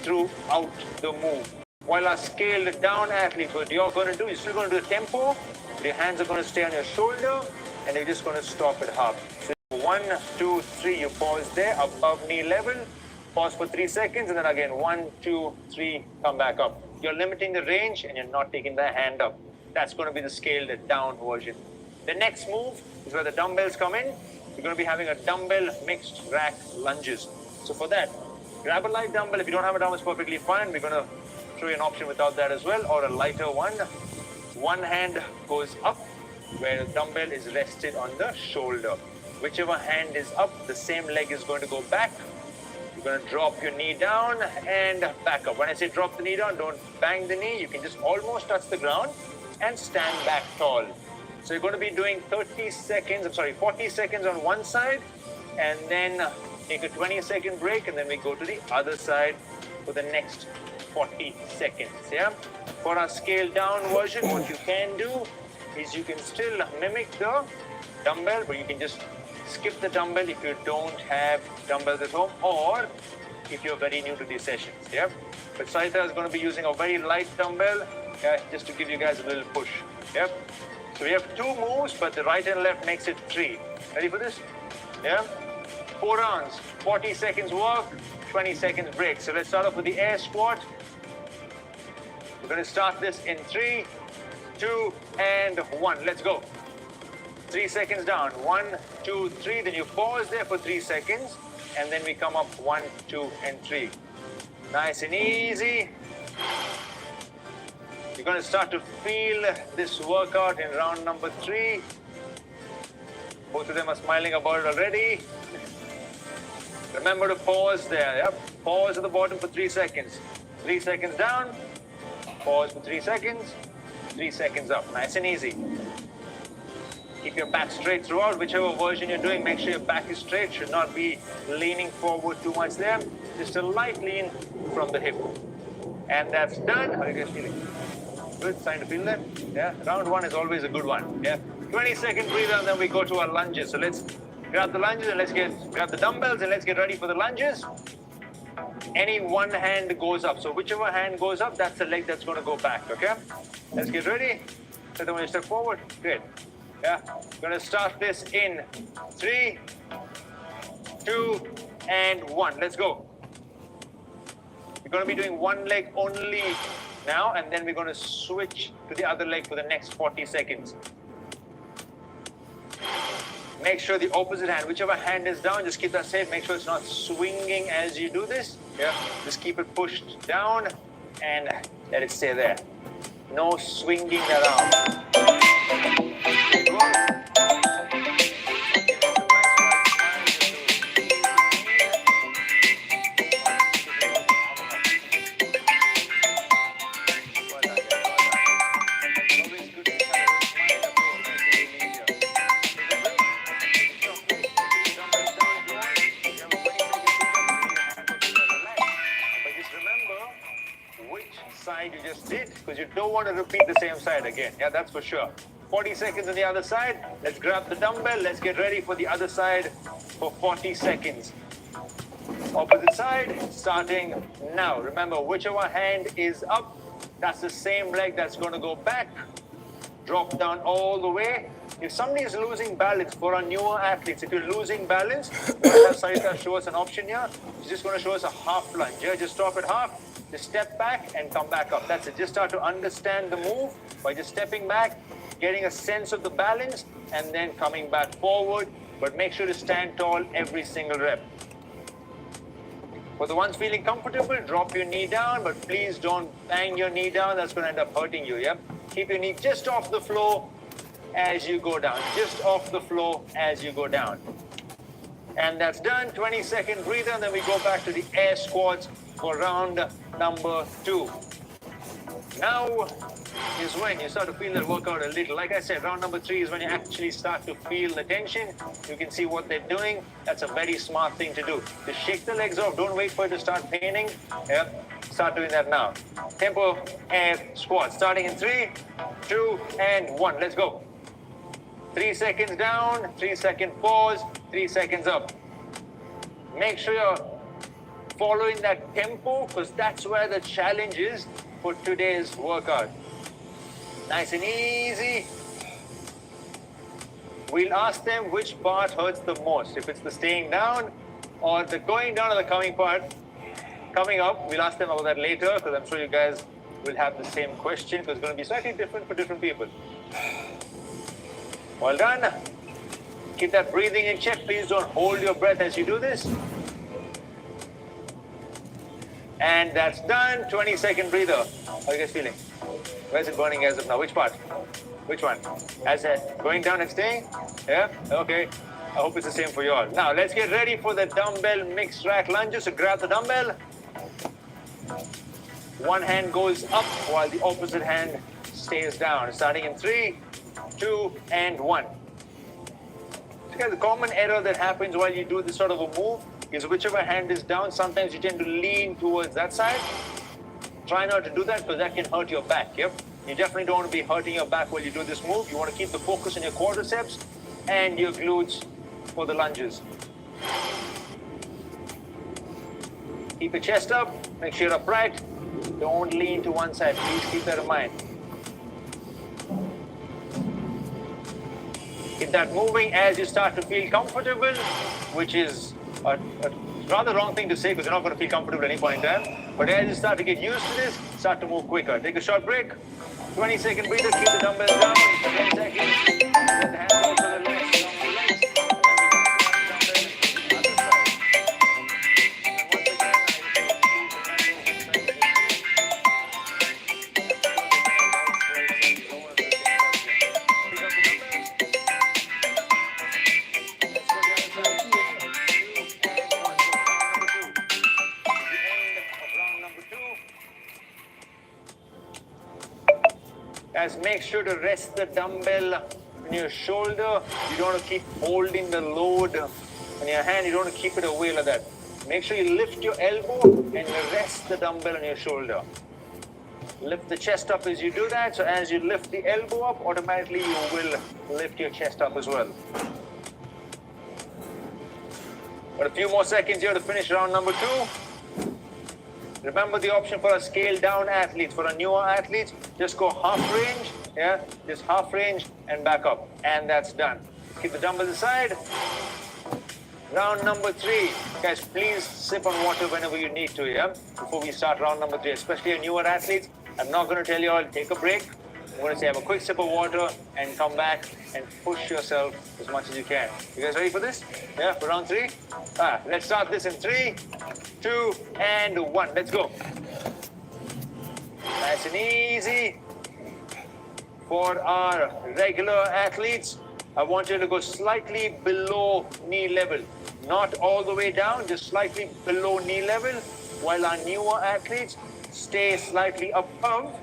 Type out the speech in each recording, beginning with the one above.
throughout the move. While our scaled down athletes, what you're going to do, you're still going to do tempo, your hands are going to stay on your shoulder, and you're just going to stop at half. So 1, 2, 3, you pause there, above knee level, pause for 3 seconds, and then again 1, 2, 3, come back up. You're limiting the range, and you're not taking the hand up. That's going to be the scaled down version. The next move is where the dumbbells come in. You're going to be having a dumbbell mixed rack lunges. So for that, grab a light dumbbell. If you don't have a dumbbell, it's perfectly fine. We're going to show you an option without that as well, or a lighter one. One hand goes up where the dumbbell is rested on the shoulder. Whichever hand is up, the same leg is going to go back. You're going to drop your knee down and back up. When I say drop the knee down, don't bang the knee. You can just almost touch the ground and stand back tall. So you're going to be doing 40 seconds on one side, and then take a 20-second break, and then we go to the other side for the next 40 seconds. Yeah. For our scaled down version, what you can do is you can still mimic the dumbbell, but you can just skip the dumbbell if you don't have dumbbells at home, or if you're very new to these sessions. Yeah. But Saita is going to be using a very light dumbbell, just to give you guys a little push. Yeah. So we have 2 moves, but the right and left makes it 3. Ready for this? Yeah. 4 rounds, 40 seconds work, 20 seconds break. So let's start off with the air squat. We're going to start this in 3, 2, and 1. Let's go. 3 seconds down. 1, 2, 3. Then you pause there for 3 seconds, and then we come up 1, 2, and 3. Nice and easy. You're going to start to feel this workout in round number 3. Both of them are smiling about it already. Remember to pause there. Yep. Pause at the bottom for 3 seconds. 3 seconds down. Pause for 3 seconds. 3 seconds up. Nice and easy. Keep your back straight throughout. Whichever version you're doing, make sure your back is straight. Should not be leaning forward too much there. Just a light lean from the hip. And that's done. How are you guys feeling? Good. Starting to feel that? Yeah. Round 1 is always a good one. Yeah. 20-second breather, and then we go to our lunges. So let's grab the lunges and grab the dumbbells, and let's get ready for the lunges. Any one hand goes up. So whichever hand goes up, that's the leg that's going to go back. Okay. Let's get ready. So then when you step forward, great. Yeah. We're going to start this in 3, 2, and 1. Let's go. We're going to be doing one leg only now, and then we're going to switch to the other leg for the next 40 seconds. Make sure the opposite hand, whichever hand is down, just keep that safe. Make sure it's not swinging as you do this. Yeah. Just keep it pushed down and let it stay there. No swinging around. You just did, because you don't want to repeat the same side again. Yeah, that's for sure. 40 seconds on the other side. Let's grab the dumbbell. Let's get ready for the other side for 40 seconds. Opposite side, starting now. Remember, whichever hand is up, that's the same leg that's going to go back. Drop down all the way. If somebody is losing balance, for our newer athletes, if you're losing balance, we're going to have Sarita show us an option here. She's just going to show us a half lunge. Yeah, just stop at half. Just step back and come back up. That's it. Just start to understand the move by just stepping back, getting a sense of the balance, and then coming back forward. But make sure to stand tall every single rep. For the ones feeling comfortable, drop your knee down, but please don't bang your knee down. That's going to end up hurting you. Yep. Keep your knee just off the floor as you go down. Just off the floor as you go down. And that's done. 20-second breather, and then we go back to the air squats for round number 2. Now is when you start to feel that workout a little. Like I said, round number 3 is when you actually start to feel the tension. You can see what they're doing. That's a very smart thing to do. Just shake the legs off. Don't wait for it to start paining. Yep. Start doing that now. Tempo air squat. Starting in 3, 2, and 1. Let's go. 3 seconds down, 3 second pause, 3 seconds up. Make sure you're following that tempo because that's where the challenge is for today's workout. Nice and easy. We'll ask them which part hurts the most. If it's the staying down or the going down or the coming part. Coming up, we'll ask them about that later because I'm sure you guys will have the same question because it's going to be slightly different for different people. Well done. Keep that breathing in check. Please don't hold your breath as you do this. And that's done. 20-second breather. How are you guys feeling? Where's it burning as of now? Which part? Which one? As going down and staying? Yeah? Okay. I hope it's the same for you all. Now, let's get ready for the dumbbell mixed rack lunges. So grab the dumbbell. One hand goes up while the opposite hand stays down. Starting in 3, 2, and 1. So guys, the common error that happens while you do this sort of a move is whichever hand is down, sometimes you tend to lean towards that side. Try not to do that because that can hurt your back, yep? You definitely don't want to be hurting your back while you do this move. You want to keep the focus on your quadriceps and your glutes for the lunges. Keep your chest up, make sure you're upright. Don't lean to one side, please keep that in mind. Keep that moving as you start to feel comfortable, which is a rather wrong thing to say because you're not going to feel comfortable at any point in time. But as you start to get used to this, start to move quicker. Take a short break. 20-second breather. Keep the dumbbells down. 10 seconds. Let the hands go to the left. Guys, make sure to rest the dumbbell on your shoulder. You don't want to keep holding the load on your hand. You don't want to keep it away like that. Make sure you lift your elbow and you rest the dumbbell on your shoulder. Lift the chest up as you do that. So as you lift the elbow up, automatically you will lift your chest up as well. Got a few more seconds here to finish round number 2. Remember the option for a scale down athletes. For a newer athletes, just go half range, yeah, just half range and back up. And that's done. Keep the dumbbells aside. Round number 3. Guys, please sip on water whenever you need to, yeah, before we start round number 3, especially your newer athletes. I'm not going to tell you all, take a break. I'm going to say have a quick sip of water and come back and push yourself as much as you can. You guys ready for this? Yeah, for round 3? Let's start this in 3, 2, and 1. Let's go. Nice and easy. For our regular athletes, I want you to go slightly below knee level. Not all the way down, just slightly below knee level. While our newer athletes stay slightly above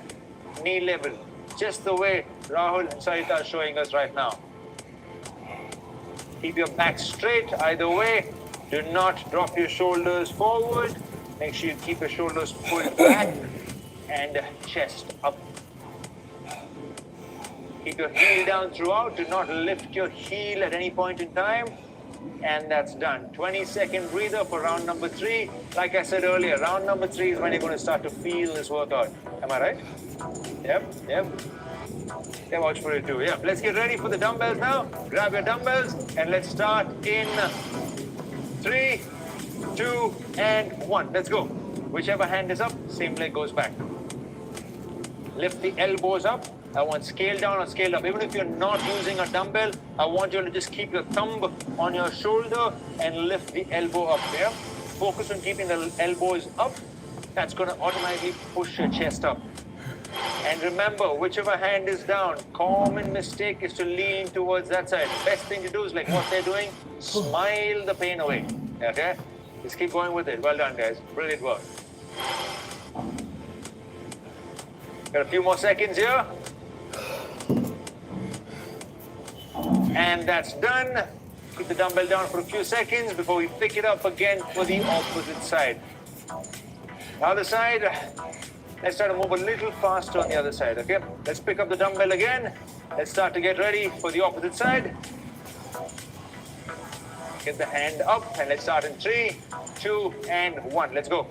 knee level. Just the way Rahul and Sarita are showing us right now. Keep your back straight either way. Do not drop your shoulders forward. Make sure you keep your shoulders pulled back and chest up. Keep your heel down throughout. Do not lift your heel at any point in time. And that's done. 20-second breather for round number 3. Like I said earlier, round number 3 is when you're going to start to feel this workout. Am I right? Yep. Yeah, watch for it too. Yeah, let's get ready for the dumbbells now. Grab your dumbbells and let's start in 3, 2, and 1. Let's go. Whichever hand is up, same leg goes back. Lift the elbows up. I want scale down or scale up. Even if you're not using a dumbbell, I want you to just keep your thumb on your shoulder and lift the elbow up there. Focus on keeping the elbows up. That's going to automatically push your chest up. And remember, whichever hand is down, common mistake is to lean towards that side. Best thing to do is like what they're doing, smile the pain away. Okay? Just keep going with it. Well done, guys. Brilliant work. Got a few more seconds here. And that's done. Keep the dumbbell down for a few seconds before we pick it up again for the opposite side. The other side, let's try to move a little faster on the other side, okay? Let's pick up the dumbbell again. Let's start to get ready for the opposite side. Get the hand up and let's start in 3, 2, and 1. Let's go.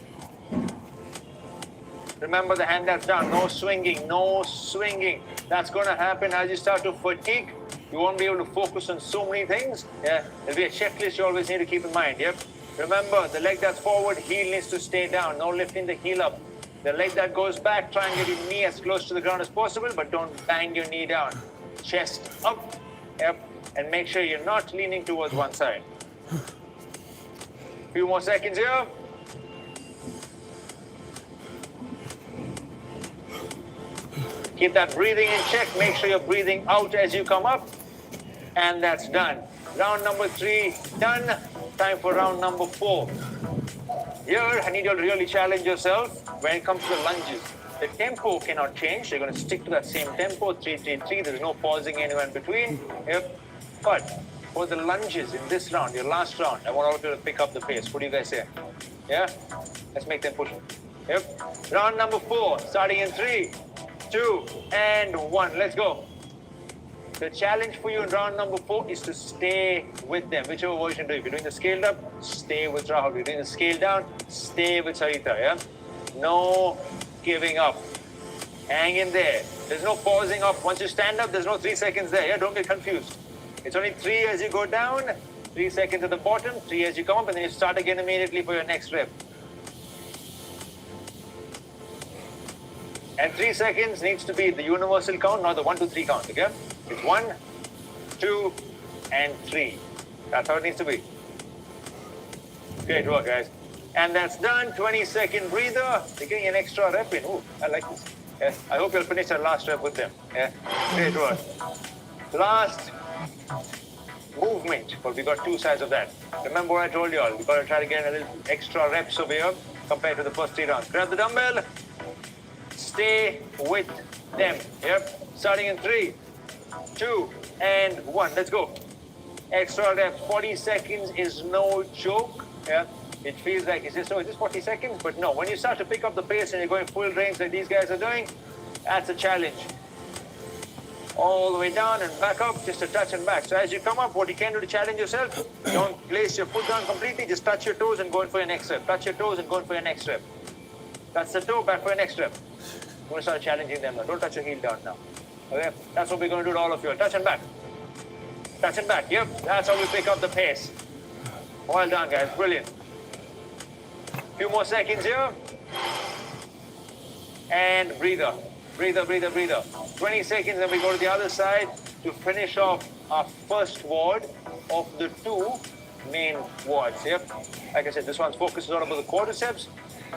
Remember the hand that's down. No swinging, no swinging. That's going to happen as you start to fatigue. You won't be able to focus on so many things. Yeah, there'll be a checklist you always need to keep in mind. Yep. Remember, the leg that's forward, heel needs to stay down. No lifting the heel up. The leg that goes back, try and get your knee as close to the ground as possible, but don't bang your knee down. Chest up. Yep. And make sure you're not leaning towards one side. Few more seconds here. Keep that breathing in check. Make sure you're breathing out as you come up. And that's done. Round number 3, done. Time for round number 4. Here, I need you to really challenge yourself when it comes to the lunges. The tempo cannot change. You're going to stick to that same tempo, 3, 3, 3. There's no pausing anywhere in between. Yep. But for the lunges in this round, your last round, I want all of you to pick up the pace. What do you guys say? Yeah? Let's make them push. Yep. Round number 4, starting in 3, 2, and 1. Let's go. The challenge for you in round number 4 is to stay with them, whichever version do. If you're doing the scaled up, stay with Rahul. If you're doing the scaled down, stay with Sarita, yeah? No giving up. Hang in there. There's no pausing up. Once you stand up, there's no 3 seconds there, yeah? Don't get confused. It's only 3 as you go down, 3 seconds at the bottom, 3 as you come up, and then you start again immediately for your next rep. And 3 seconds needs to be the universal count, not the 1, 2, 3 count, okay? It's 1, 2, and 3. That's how it needs to be. Great work, guys. And that's done. 20-second breather. You're getting an extra rep in. Ooh, I like this. Yeah. I hope you'll finish that last rep with them. Yeah. Great work. Last movement. But we got 2 sides of that. Remember what I told you all. We've got to try to get a little extra reps over here compared to the first 3 rounds. Grab the dumbbell. Stay with them. Yep. Starting in 3, 2, and 1. Let's go. Extra reps. 40 seconds is no joke. Yeah. It feels like it's just, oh, is this 40 seconds? But no, when you start to pick up the pace and you're going full range like these guys are doing, that's a challenge. All the way down and back up, just a touch and back. So as you come up, what you can do to challenge yourself, don't place your foot down completely, just touch your toes and go in for your next rep. Touch your toes and go in for your next rep. Touch the toe, back for your next rep. You're going to start challenging them now. Don't touch your heel down now. Okay? That's what we're going to do to all of you. Touch and back. Touch and back. Yep. That's how we pick up the pace. Well done, guys. Brilliant. Few more seconds here. And breather. Breather, breather, breather. 20 seconds and we go to the other side to finish off our first ward of the 2 main wards. Yep. Like I said, this one focuses on about the quadriceps.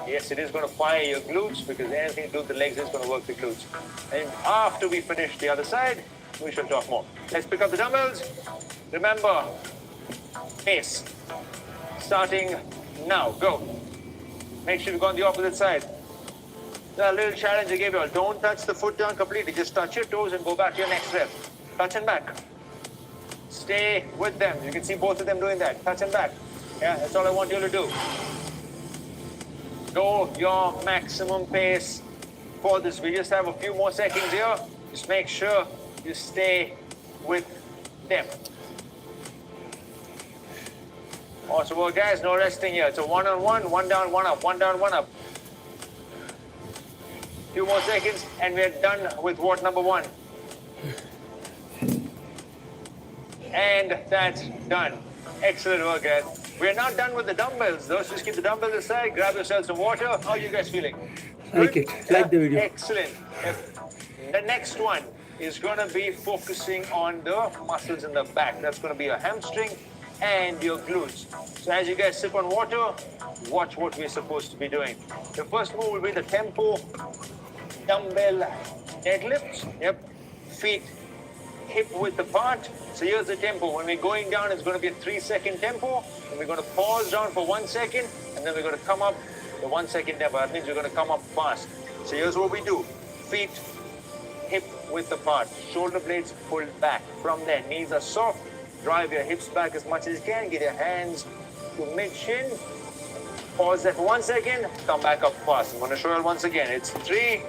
Yes, it is going to fire your glutes because anything to do with the legs is going to work the glutes. And after we finish the other side, we shall talk more. Let's pick up the dumbbells. Remember, pace. Starting now. Go. Make sure you go on the opposite side. A little challenge I gave you all. Don't touch the foot down completely. Just touch your toes and go back to your next rep. Touch and back. Stay with them. You can see both of them doing that. Touch and back. Yeah, that's all I want you to do. Go your maximum pace for this. We just have a few more seconds here. Just make sure you stay with them. Awesome work, guys. No resting here. It's a 1-on-1, 1 down, 1 up, 1 down, 1 up. Few more seconds, and we're done with ward number 1. And that's done. Excellent work, guys. We're not done with the dumbbells, though. So just keep the dumbbells aside. Grab yourselves some water. How are you guys feeling? Like it. Like the video. Excellent. The next one is going to be focusing on the muscles in the back. That's going to be your hamstring and your glutes. So as you guys sip on water, watch what we're supposed to be doing. The first move will be the tempo dumbbell deadlifts. Yep. Feet hip width apart. So here's the tempo. When we're going down, it's going to be a 3-second tempo. And we're going to pause down for 1 second. And then we're going to come up the 1 second tempo. That means we're going to come up fast. So here's what we do. Feet hip width apart. Shoulder blades pulled back. From there, knees are soft. Drive your hips back as much as you can. Get your hands to mid-shin. Pause there for 1 second. Come back up fast. I'm going to show you once again. It's 3,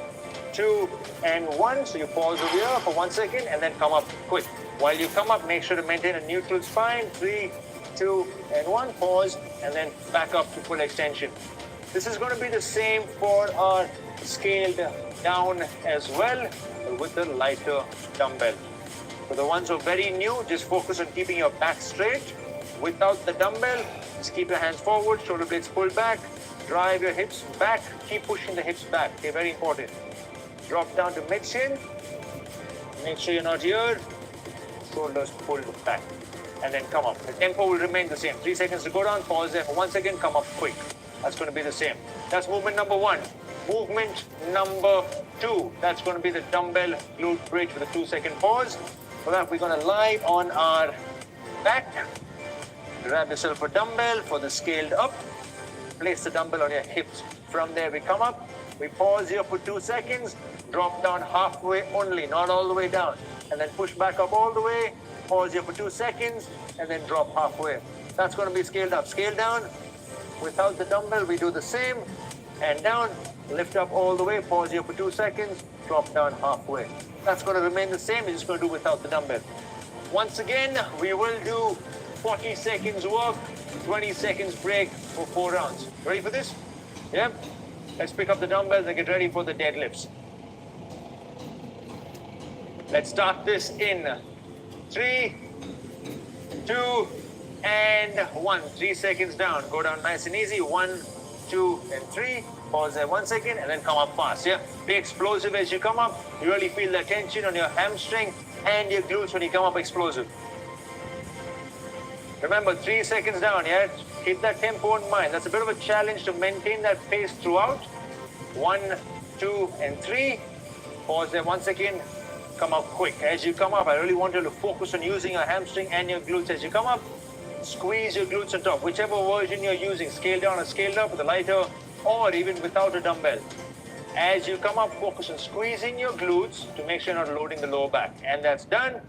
2, and 1. So you pause over here for 1 second and then come up quick. While you come up, make sure to maintain a neutral spine. 3, 2, and 1. Pause, and then back up to full extension. This is going to be the same for our scaled down as well, with the lighter dumbbell. For the ones who are very new, just focus on keeping your back straight. Without the dumbbell, just keep your hands forward, shoulder blades pulled back, drive your hips back, keep pushing the hips back. Okay, very important. Drop down to mid-shin. Make sure you're not here. Shoulders pulled back. And then come up. The tempo will remain the same. 3 seconds to go down, pause there for 1 second, come up quick. That's going to be the same. That's movement number 1. Movement number 2. That's going to be the dumbbell glute bridge with a 2-second pause. For that, we're going to lie on our back. Grab yourself a dumbbell for the scaled up. Place the dumbbell on your hips. From there, we come up. We pause here for 2 seconds. Drop down halfway only, not all the way down. And then push back up all the way. Pause here for 2 seconds. And then drop halfway. That's going to be scaled up. Scale down. Without the dumbbell, we do the same. And down. Lift up all the way. Pause here for 2 seconds. Drop down halfway. That's going to remain the same. We're just going to do without the dumbbell. Once again, we will do 40 seconds work, 20 seconds break for 4 rounds. Ready for this? Yeah? Let's pick up the dumbbells and get ready for the deadlifts. Let's start this in 3, 2, and 1. 3 seconds down. Go down nice and easy. 1, 2, and 3. Pause there 1 second and then come up fast. Yeah? Be explosive as you come up. You really feel the tension on your hamstring and your glutes when you come up explosive. Remember, 3 seconds down, yeah? Keep that tempo in mind. That's a bit of a challenge to maintain that pace throughout. 1, 2, and 3. Pause there 1 second. Come up quick. As you come up, I really want you to focus on using your hamstring and your glutes as you come up. Squeeze your glutes on top. Whichever version you're using, scaled down or scaled up with a lighter, or even without a dumbbell. As you come up, focus on squeezing your glutes to make sure you're not loading the lower back. And that's done.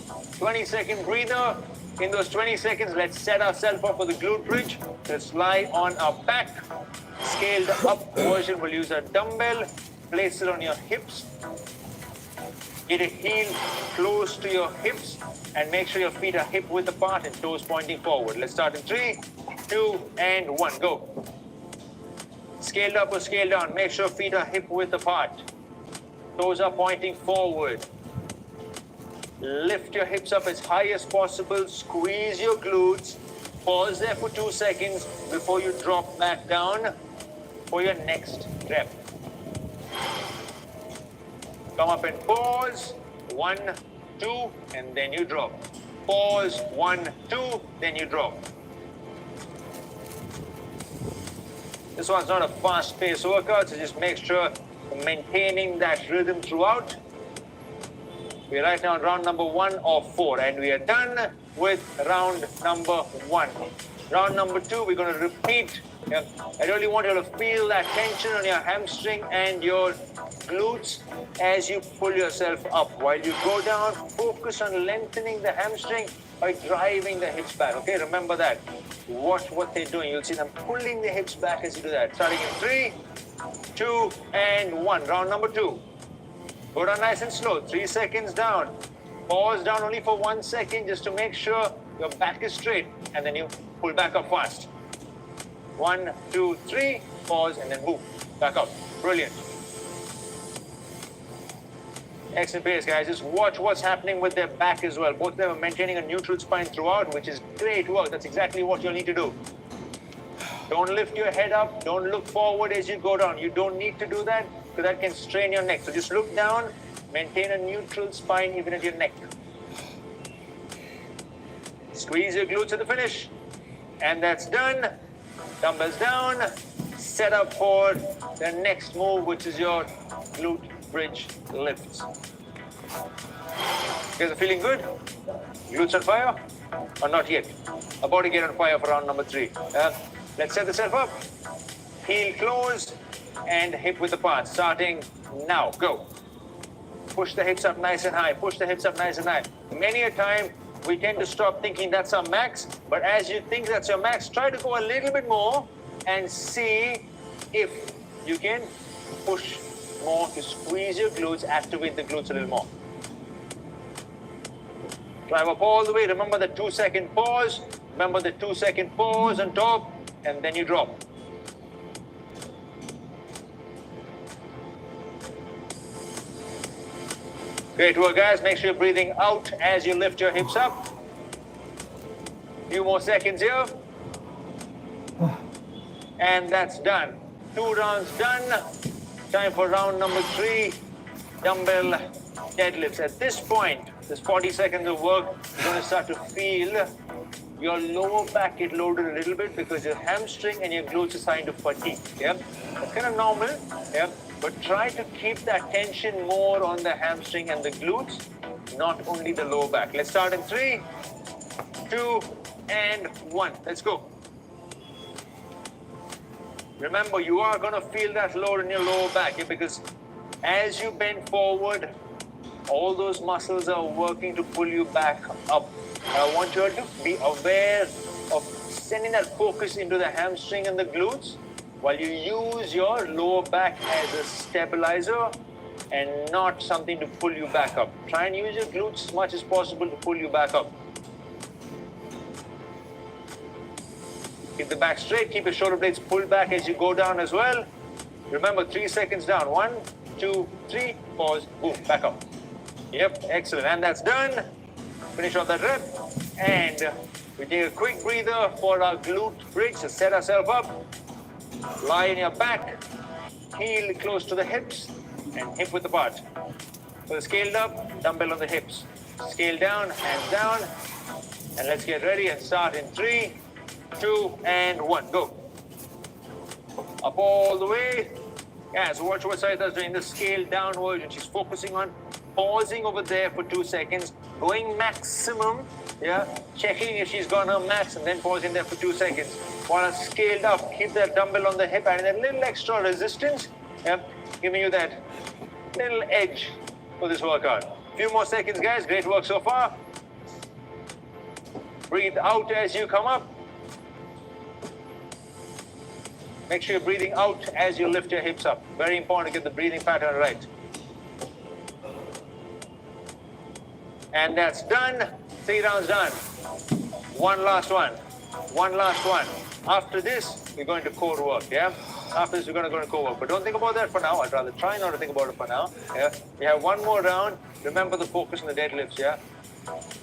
20-second breather. In those 20 seconds, let's set ourselves up for the glute bridge. Let's lie on our back. Scaled up version, we'll use a dumbbell. Place it on your hips. Get a heel close to your hips and make sure your feet are hip width apart and toes pointing forward. Let's start in 3, 2, and 1. Go. Scaled up or scaled down. Make sure feet are hip width apart. Toes are pointing forward. Lift your hips up as high as possible. Squeeze your glutes. Pause there for 2 seconds before you drop back down for your next rep. Come up and pause. 1, 2, and then you drop. Pause. 1, 2, then you drop. This one's not a fast-paced workout, so just make sure you're maintaining that rhythm throughout. We're right now on round number 1 of 4, and we are done with round number 1. Round number 2, we're going to repeat. I really want you to feel that tension on your hamstring and your glutes as you pull yourself up. While you go down, focus on lengthening the hamstring by driving the hips back. Okay, remember that. Watch what they're doing. You'll see them pulling the hips back as you do that. Starting in 3, 2, and 1. Round number 2. Go down nice and slow. 3 seconds down. Pause down only for 1 second just to make sure your back is straight. And then you pull back up fast. 1, 2, 3. Pause and then move. Back up. Brilliant. Excellent pace, guys. Just watch what's happening with their back as well. Both of them are maintaining a neutral spine throughout, which is great work. That's exactly what you'll need to do. Don't lift your head up. Don't look forward as you go down. You don't need to do that because that can strain your neck. So just look down. Maintain a neutral spine even at your neck. Squeeze your glutes at the finish. And that's done. Dumbbells down. Set up for the next move, which is your glute bridge lifts. You guys are feeling good? Glutes on fire? Or not yet? About to get on fire for round number 3. Let's set yourself up. Heel closed and hip width apart. Starting now. Go. Push the hips up nice and high. Push the hips up nice and high. Many a time we tend to stop thinking that's our max. But as you think that's your max, try to go a little bit more and see if you can push more to squeeze your glutes, activate the glutes a little more. Drive up all the way. Remember the 2-second pause. Remember the 2-second pause on top, and then you drop. Great work, guys. Make sure you're breathing out as you lift your hips up. Few more seconds here. And that's done. 2 rounds done. Time for round number 3, dumbbell deadlifts. At this point, this 40 seconds of work, you're going to start to feel your lower back get loaded a little bit because your hamstring and your glutes are starting to fatigue. Yeah, that's kind of normal. Yeah, but try to keep that tension more on the hamstring and the glutes, not only the lower back. Let's start in 3, 2, and 1. Let's go. Remember, you are going to feel that load in your lower back because as you bend forward, all those muscles are working to pull you back up. I want you to be aware of sending that focus into the hamstring and the glutes while you use your lower back as a stabilizer and not something to pull you back up. Try and use your glutes as much as possible to pull you back up. Keep the back straight, keep your shoulder blades pulled back as you go down as well. Remember, 3 seconds down. 1, 2, 3, pause, boom, back up. Yep, excellent. And that's done. Finish off that rep. And we take a quick breather for our glute bridge to set ourselves up. Lie on your back, heel close to the hips, and hip width apart. So scaled up, dumbbell on the hips. Scale down, hands down. And let's get ready and start in 3, 2, and 1. Go. Up all the way. Yeah, so watch what Sarita's doing the scale downwards, and she's focusing on pausing over there for 2 seconds, going maximum, yeah, checking if she's gone her max, and then pausing there for 2 seconds. While scaled up, keep that dumbbell on the hip, and a little extra resistance, yeah, giving you that little edge for this workout. Few more seconds, guys. Great work so far. Breathe out as you come up. Make sure you're breathing out as you lift your hips up. Very important to get the breathing pattern right. And that's done. 3 rounds done. 1 last one. 1 last one. After this, we're going to core work, yeah? After this, we're going to go to core work. But don't think about that for now. I'd rather try not to think about it for now. Yeah? We have 1 more round. Remember the focus on the deadlifts, yeah?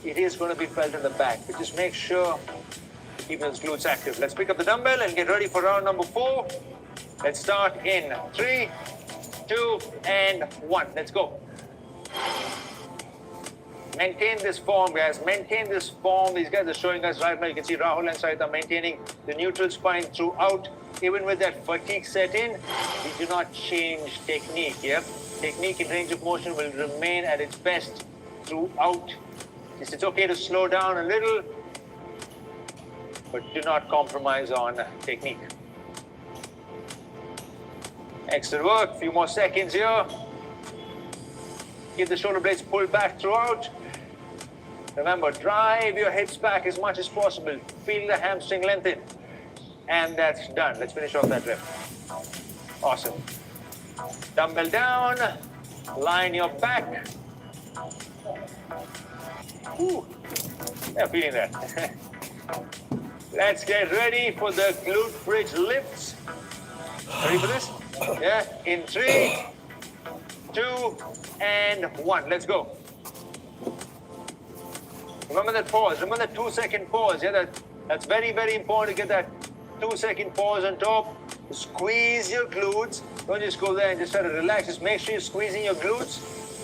It is going to be felt in the back. But just make sure keep those glutes active. Let's pick up the dumbbell and get ready for round number 4. Let's start in 3, 2, and 1. Let's go. Maintain this form, guys. Maintain this form. These guys are showing us right now. You can see Rahul and Sarita maintaining the neutral spine throughout. Even with that fatigue set in, we do not change technique. Yeah? Technique and range of motion will remain at its best throughout. It's okay to slow down a little, but do not compromise on technique. Excellent work. Few more seconds here. Keep the shoulder blades pulled back throughout. Remember, drive your hips back as much as possible. Feel the hamstring lengthen. And that's done. Let's finish off that rep. Awesome. Dumbbell down. Line your back. Whew. Yeah, feeling that. Let's get ready for the glute bridge lifts. Ready for this? Yeah, in 3, 2, and 1. Let's go. Remember that pause. Remember that 2-second pause. Yeah, that's very, very important to get that 2-second pause on top. Squeeze your glutes. Don't just go there and just try to relax. Just make sure you're squeezing your glutes.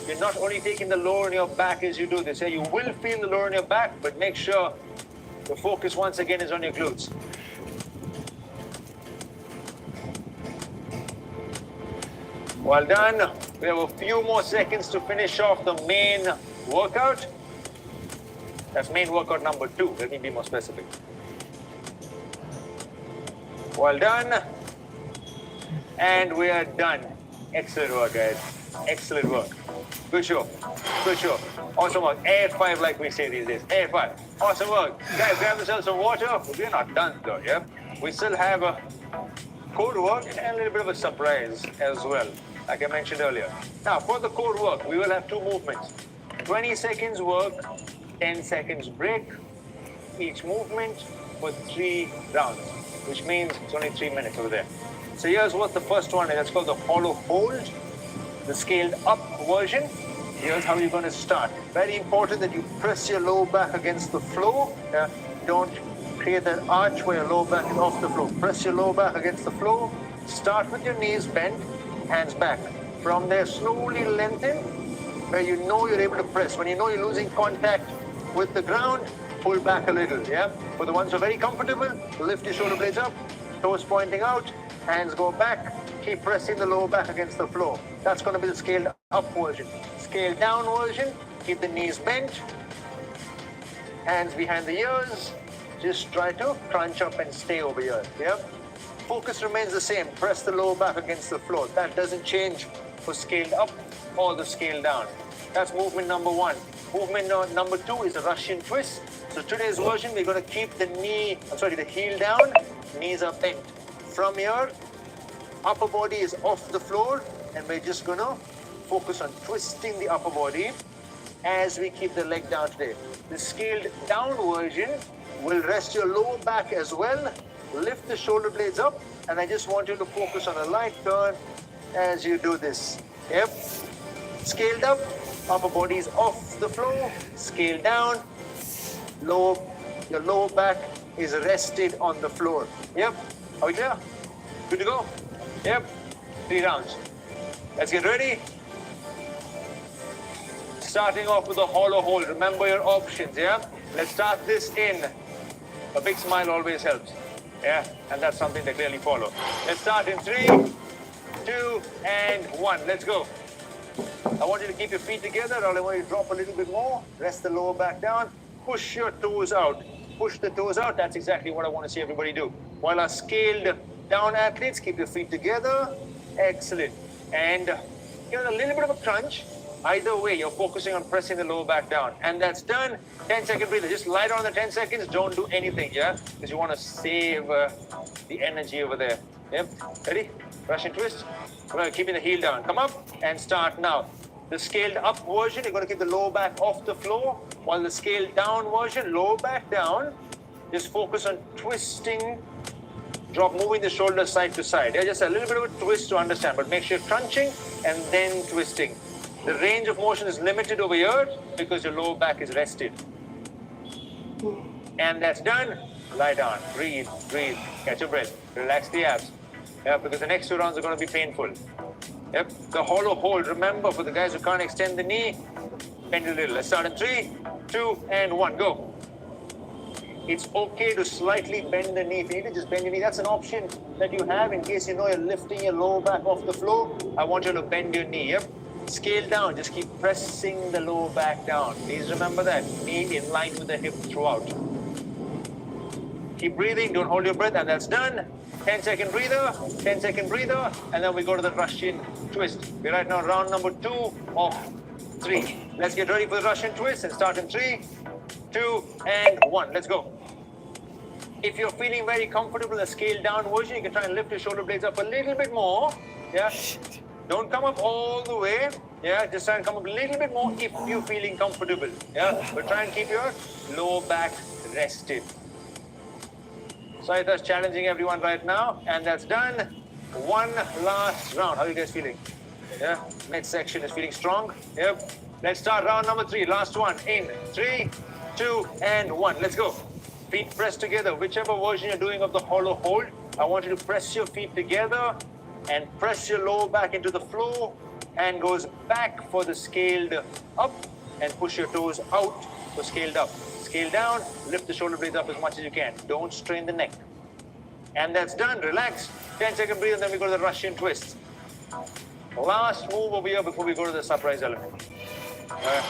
You're not only taking the lower in your back as you do this. Yeah, you will feel the lower in your back, but make sure the focus once again is on your glutes. Well done. We have a few more seconds to finish off the main workout. That's main workout number 2. Let me be more specific. Well done. And we are done. Excellent work, guys. Excellent work. Good show. Good show. Awesome work. Air 5 like we say these days. Air 5. Awesome work. Guys, grab yourselves some water. We're not done though, yeah? We still have a core work and a little bit of a surprise as well, like I mentioned earlier. Now, for the core work, we will have 2 movements. 20 seconds work 10 seconds break each movement for 3 rounds, which means it's only 3 minutes over there. So here's what the first one is. That's called the hollow hold, the scaled up version. Here's how you're going to start. Very important that you press your lower back against the floor. Don't create that arch where your lower back is off the floor. Press your lower back against the floor. Start with your knees bent, hands back. From there, slowly lengthen where you know you're able to press. When you know you're losing contact with the ground, pull back a little, yeah? For the ones who are very comfortable, lift your shoulder blades up, toes pointing out, hands go back, keep pressing the lower back against the floor. That's going to be the scaled up version. Scaled down version, keep the knees bent, hands behind the ears, just try to crunch up and stay over here, yeah? Focus remains the same, press the lower back against the floor. That doesn't change for scaled up or the scaled down. That's movement number 1. Movement number 2 is a Russian twist. So today's version, we're going to keep the heel down, knees are bent. From here, upper body is off the floor, and we're just going to focus on twisting the upper body as we keep the leg down today. The scaled down version will rest your lower back as well. Lift the shoulder blades up, and I just want you to focus on a light turn as you do this. Yep. Scaled up, upper body is off the floor. Scaled down, your lower back is rested on the floor. Yep. Are we clear? Good to go? Yep. 3 rounds. Let's get ready. Starting off with a hollow hold. Remember your options, yeah? Let's start this in. A big smile always helps. Yeah, and that's something they clearly follow. Let's start in 3, 2, and 1. Let's go. I want you to keep your feet together, or I want you to drop a little bit more. Rest the lower back down. Push your toes out. Push the toes out. That's exactly what I want to see everybody do. While our scaled down athletes, keep your feet together. Excellent. And give it a little bit of a crunch. Either way, you're focusing on pressing the lower back down. And that's done. 10-second breather. Just lie down the 10 seconds. Don't do anything, yeah? Because you want to save the energy over there. Yep. Ready? Russian twist. We're going to keep the heel down. Come up and start now. The scaled up version, you're going to keep the lower back off the floor. While the scaled down version, lower back down. Just focus on twisting. Drop, moving the shoulders side to side. Yeah, just a little bit of a twist to understand. But make sure you're crunching and then twisting. The range of motion is limited over here because your lower back is rested. And that's done. Lie down. Breathe. Breathe. Catch your breath. Relax the abs. Yeah, because the next 2 rounds are going to be painful. Yep. The hollow hold. Remember, for the guys who can't extend the knee, bend a little. Let's start in 3, 2, and 1. Go. It's okay to slightly bend the knee. If you need to just bend your knee, that's an option that you have in case you know you're lifting your lower back off the floor. I want you to bend your knee. Yep. Scale down, just keep pressing the lower back down. Please remember that. Knee in line with the hip throughout. Keep breathing, don't hold your breath, and that's done. 10-second breather, 10-second breather, and then we go to the Russian twist. We're right now round number 2 of 3. Let's get ready for the Russian twist and start in 3, 2, and 1. Let's go. If you're feeling very comfortable in the scaled down version, you can try and lift your shoulder blades up a little bit more. Yeah. Don't come up all the way, yeah, just try and come up a little bit more if you're feeling comfortable, yeah, but try and keep your lower back rested. Sorry, that's challenging everyone right now, and that's done. 1 last round. How are you guys feeling? Yeah, midsection is feeling strong, yep. Let's start round number 3, last one, in 3, 2, and 1, let's go. Feet pressed together, whichever version you're doing of the hollow hold, I want you to press your feet together, and press your lower back into the floor, and goes back for the scaled up, and push your toes out for scaled up. Scale down, lift the shoulder blades up as much as you can. Don't strain the neck. And that's done, relax. 10-second breathe, and then we go to the Russian twist. Last move over here before we go to the surprise element.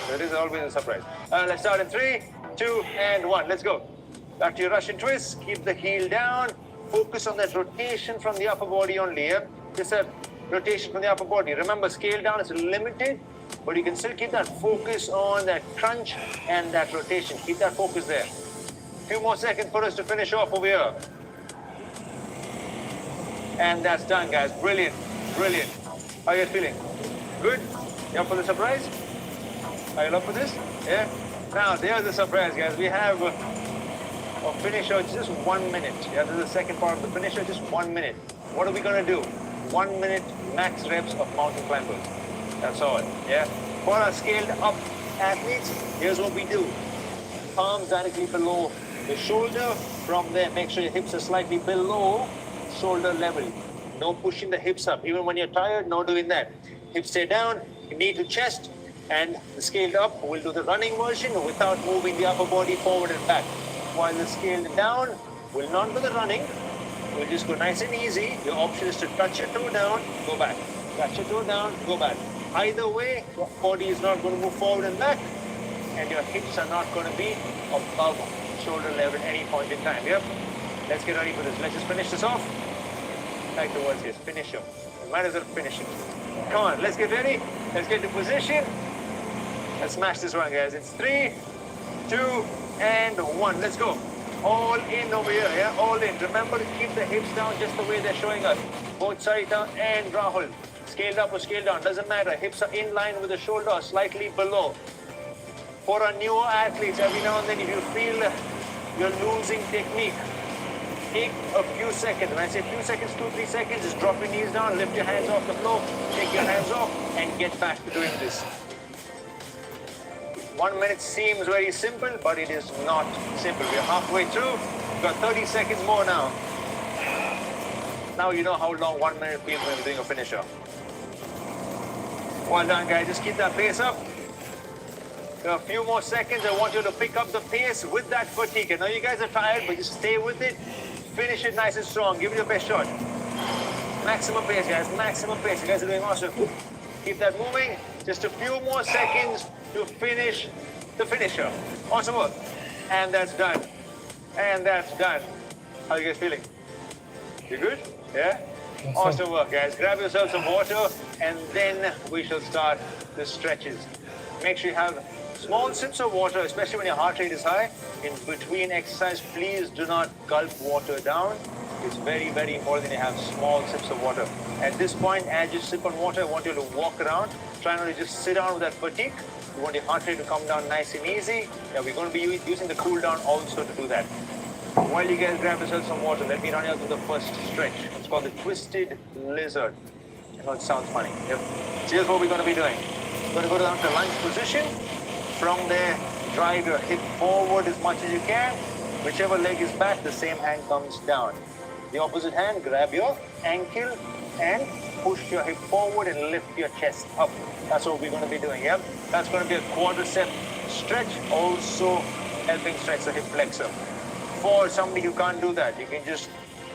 There is always a surprise. Let's start in 3, 2, and 1, let's go. Back to your Russian twist, keep the heel down, focus on that rotation from the upper body only, yeah? Just a rotation from the upper body. Remember, scale down is limited, but you can still keep that focus on that crunch and that rotation. Keep that focus there. Few more seconds for us to finish off over here. And that's done, guys. Brilliant, brilliant. How are you guys feeling? Good? You up for the surprise? Are you up for this? Yeah? Now, there's the surprise, guys. We have a finisher, just 1 minute. Yeah, this is the second part of the finisher, just 1 minute. What are we going to do? 1 minute max reps of mountain climbers. That's all, yeah? For our scaled up athletes, here's what we do. Palms directly below the shoulder. From there, make sure your hips are slightly below shoulder level. No pushing the hips up. Even when you're tired, no doing that. Hips stay down, knee to chest, and the scaled up, we'll do the running version without moving the upper body forward and back. While the scaled down, we'll not do the running. We'll just go nice and easy. Your option is to touch your toe down, go back. Touch your toe down, go back. Either way, your body is not going to move forward and back, and your hips are not going to be above shoulder level at any point in time. Yep. Let's get ready for this. Let's just finish this off. Like the words here, finish him. Might as well finish it. Come on, let's get ready. Let's get to position. Let's smash this one, guys. It's 3, 2, and 1. Let's go. All in over here, yeah? All in. Remember to keep the hips down just the way they're showing us. Both sides down and Rahul. Scaled up or scaled down, doesn't matter. Hips are in line with the shoulder or slightly below. For our newer athletes, every now and then, if you feel you're losing technique, take a few seconds. When I say few seconds, 2-3 seconds, just drop your knees down, lift your hands off the floor, take your hands off, and get back to doing this. 1 minute seems very simple, but it is not simple. We're halfway through. We've got 30 seconds more now. Now you know how long 1 minute feels when you're doing a finisher. Well done, guys. Just keep that pace up. A few more seconds. I want you to pick up the pace with that fatigue. I know you guys are tired, but just stay with it. Finish it nice and strong. Give it your best shot. Maximum pace, guys. Maximum pace. You guys are doing awesome. Keep that moving. Just a few more seconds to finish the finisher. Awesome work. And that's done. And that's done. How are you guys feeling? You good? Yeah? Awesome work, guys. Grab yourself some water, and then we shall start the stretches. Make sure you have small sips of water, especially when your heart rate is high. In between exercise, please do not gulp water down. It's very, very important that you have small sips of water. At this point, as you sip on water, I want you to walk around. Try not to just sit down with that fatigue. You want your heart rate to come down nice and easy. Yeah, we're going to be using the cool down also to do that. While you guys grab yourself some water, let me run you through the first stretch. It's called the twisted lizard. I know it sounds funny. Yep. So here's what we're going to be doing. We're going to go down to lunge position. From there, drive your hip forward as much as you can. Whichever leg is back, the same hand comes down. The opposite hand, grab your ankle and push your hip forward and lift your chest up. That's what we're going to be doing, yep? That's going to be a quadricep stretch, also helping stretch the hip flexor. For somebody who can't do that, you can just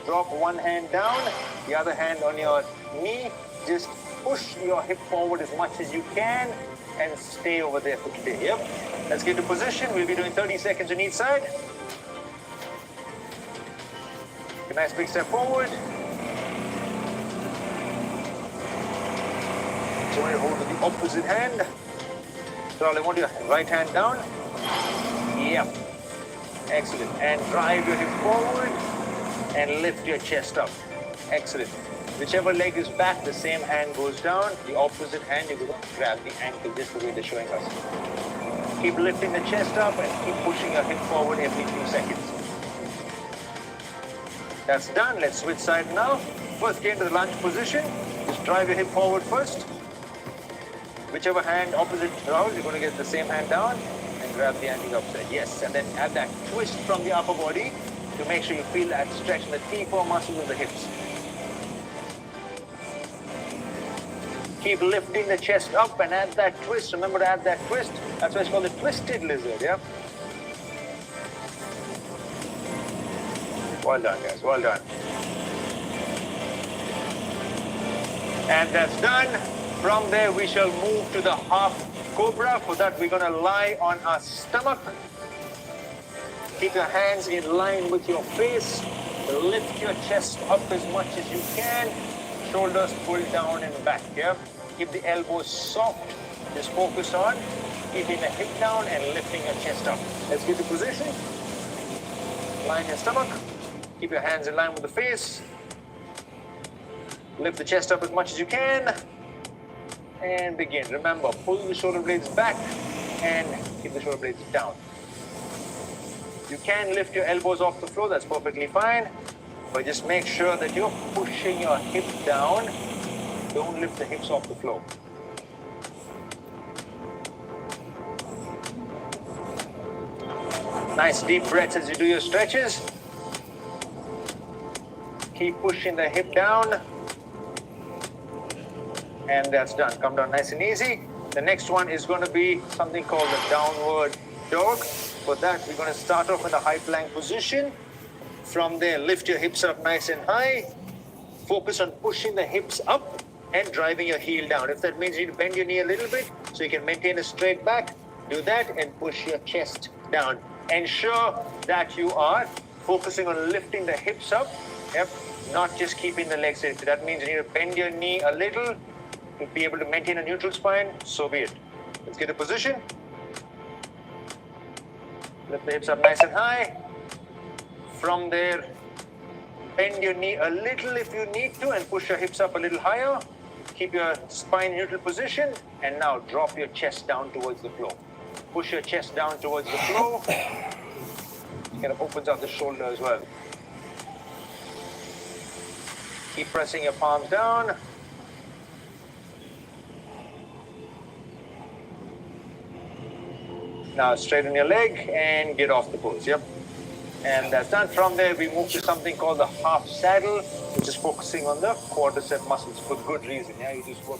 drop one hand down, the other hand on your knee, just push your hip forward as much as you can and stay over there for today, yep? Let's get to position. We'll be doing 30 seconds on each side. A nice big step forward. So when you hold with the opposite hand, so I want your right hand down. Yep. Excellent. And drive your hip forward and lift your chest up. Excellent. Whichever leg is back, the same hand goes down. The opposite hand, you're going to grab the ankle just the way they're showing us. Keep lifting the chest up and keep pushing your hip forward every few seconds. That's done. Let's switch side now. First, get into the lunge position. Just drive your hip forward first. Whichever hand opposite Rahul, you're going to get the same hand down and grab the ankle upside. Yes, and then add that twist from the upper body to make sure you feel that stretch in the T4 muscles of the hips. Keep lifting the chest up and add that twist. Remember to add that twist. That's why it's called the twisted lizard, yeah? Well done, guys. Well done. And that's done. From there, we shall move to the half cobra. For that, we're going to lie on our stomach. Keep your hands in line with your face. Lift your chest up as much as you can. Shoulders pull down and back, yeah? Keep the elbows soft. Just focus on keeping the hip down and lifting your chest up. Let's get to position. Line your stomach. Keep your hands in line with the face. Lift the chest up as much as you can. And begin. Remember, pull the shoulder blades back. and keep the shoulder blades down. You can lift your elbows off the floor, that's perfectly fine, but just make sure that you're pushing your hips down. Don't lift the hips off the floor. Nice deep breaths as you do your stretches. Keep pushing the hip down. And that's done. Come down nice and easy. The next one is going to be something called the downward dog. For that, we're going to start off in the high plank position. From there, lift your hips up nice and high. Focus on pushing the hips up and driving your heel down. If that means you need to bend your knee a little bit so you can maintain a straight back, do that and push your chest down. Ensure that you are focusing on lifting the hips up, not just keeping the legs in. If that means you need to bend your knee a little to be able to maintain a neutral spine, so be it. Let's get a position. Lift the hips up nice and high. From there, bend your knee a little if you need to and push your hips up a little higher. Keep your spine in neutral position and now drop your chest down towards the floor. Push your chest down towards the floor. It kind of opens up the shoulder as well. Keep pressing your palms down. Now straighten your leg and get off the pose. Yep. And that's done. From there, we move to something called the half saddle, which is focusing on the quadricep muscles for good reason. Yeah, you just work